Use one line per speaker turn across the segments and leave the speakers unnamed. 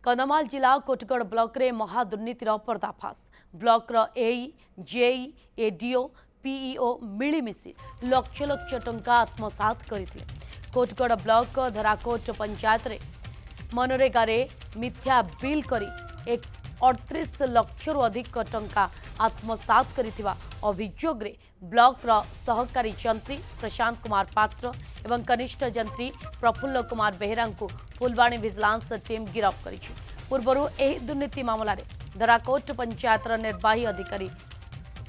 कंधमाल जिला कोटगढ़ ब्लॉक रे महादुर्नीतिर पर्दाफाश ब्लॉक एई जेई एडीओ पीईओ मिलीमिशी लक्ष लक्ष टंका आत्मसात करथिले। कोटगढ़ ब्लॉक धराकोट पंचायत रे मनरेगा रे मिथ्या बिल करी 38 लक्ष रु अधिक टंका आत्मसात करिथिबा अभियोग रे ब्लॉक रो सहकारी जंत्री प्रशांत कुमार पात्र एवं कनिष्ठ जंत्री प्रफुल्ल कुमार बेहेरा को फुलवाणी विजिलेंस टीम गिरफ्त करिछि। पूर्वरु एही दुर्नीति मामला रे धराकोट पंचायत निर्वाही अधिकारी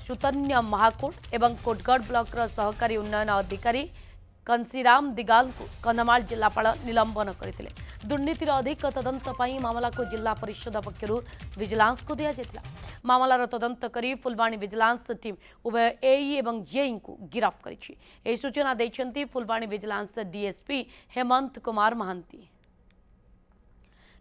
सुतन्य महाकोट एवं कोटगढ़ ब्लॉक रो सहकारी उन्नयन अधिकारी कंसीराम दिगाल को कंधमाल जिलापाल निलंबन करथिले। दुर्नीतिर अधिक तदंत पई मामला को जिला परिषद पक्षरु विजिलेंस को दिया जायतिला। मामलार तदंत करी फुलवाणी विजिलेंस टीम उभय एई एवं जेई को गिरफ्त करिछि। एही सूचना दैछन्ती फुलवाणी विजिलेंस डीएसपी हेमंत कुमार महांती।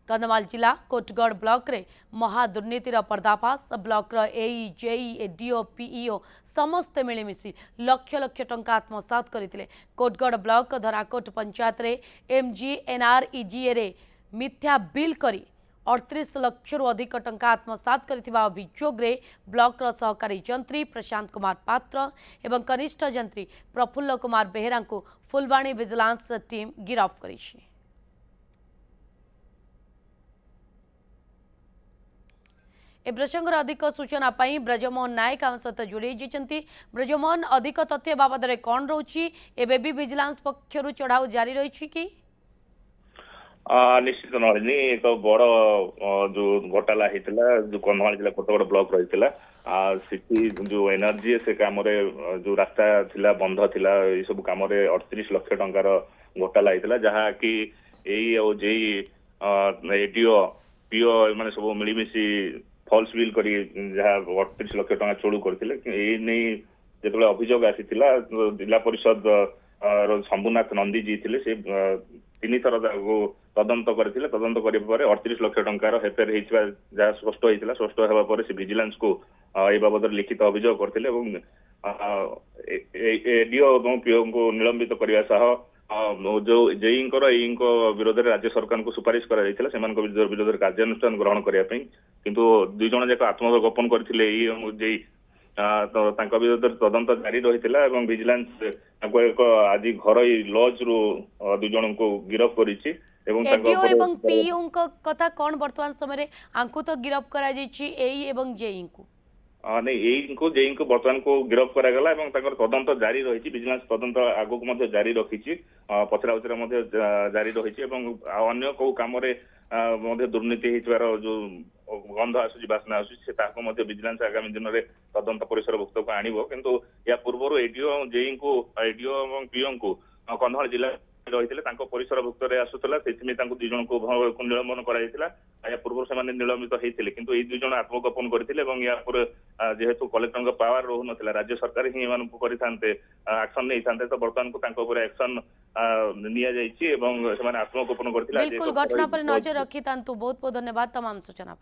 कंधमाल जिला कोटगढ़ ब्लॉक रे महादुर्नीतिर पर्दाफाश ब्लॉक एई जेई एडीओ पीईओ समस्ते मिलीमिशी लक्ष लक्ष टंका आत्मसात करथिले। कोटगढ़ ब्लॉक धराकोट पंचायत रे एमजीएनआरईजीए रे मिथ्या बिल करी 38 लक्ष रु अधिक टंका आत्मसात करथिबा अभियोग रे ब्लॉक सहकारी जंत्री प्रशांत कुमार पात्र एवं कनिष्ठ जंत्री प्रफुल्ल कुमार बेहेरा को फुलवाणी विजिलेंस टीम गिरफ्त करिछि। ए प्रसंगर अधिक सूचना पाई ब्रजमोहन नायक आम सहित जोड़ी जाइछन्ती। ब्रजमोहन अधिक तथ्य बाबद रे कोन रहउछि एबे भी विजिलेंस पक्षरु चढ़ाऊ जारी रहिछि कि
निश्चित नलिनी एक बड़ जो घोटाला होता जो कंधमाल जिला कोटगढ़ ब्लॉक रही सिटी जो एनर्जी से कम जो रास्ता थिला बंध थिला ये सब कम 38 लक्ष टंकार घोटाला होता जहाँ कि जेई एडीओ पीओ मैंने सब मिलमिशी फॉल्स बिल करी जहाँ 38 लक्ष टंका चोरी करते जो अभियोग आसी जिला परिषद शंभुनाथ नंदी जी थे से 3 थर तदंत करते तदंत कर 38 लक्ष टंकार हेफेर जहाँ स्पष्ट होता स्पष्ट होगा से विजिलेंस को ए बाबद लिखित अभियोग करते एडीओ और पीओ को निलंबित करने सह जो जेई विरोध में राज्य सरकार को सुपारिश कर विरोध में कार्यानुष्ठान ग्रहण करने किंतु दुई जन जाक आत्मगोपन करते जेई तो विरोध तदंत जारी रही विजिलेंस एक आज घर लॉज रु दुई जन को गिरफ्त करिछि
एवं पीओ कथा कौन वर्तमान समय आंकु तो गिरफ्त करा एई एवं जेई को
नहीं यही जेई को बर्तमान को गिरफ्त करागला तदंत जारी रही विजिलेंस तदंत आगो को जारी रखी पचरा उचरा जारी रही अन्य कौ कम दुर्नीति हो जो गंध आसूँ बासना आसूँ विजिलेंस आगामी दिन में तदंत परिसरभुक्त को आणव किंतु या पूर्व एडीओ जेई को एडीओ और पीओ को कंधमाल जिला रही परिसरभुक्त आसूला से दुई जन को निलंबन कराइला या पूर्व से निलंबित होते किंतु ये दुई जन आत्मगोपन करते या जेहेतु कलेक्टर पावर रोहन राज्य सरकार ही करते एक्शन नहीं था तो बर्तमान को एक्शन नि आत्मगोपन करते
घटना पर नजर रखी बहुत बहुत धन्यवाद तमाम सूचना।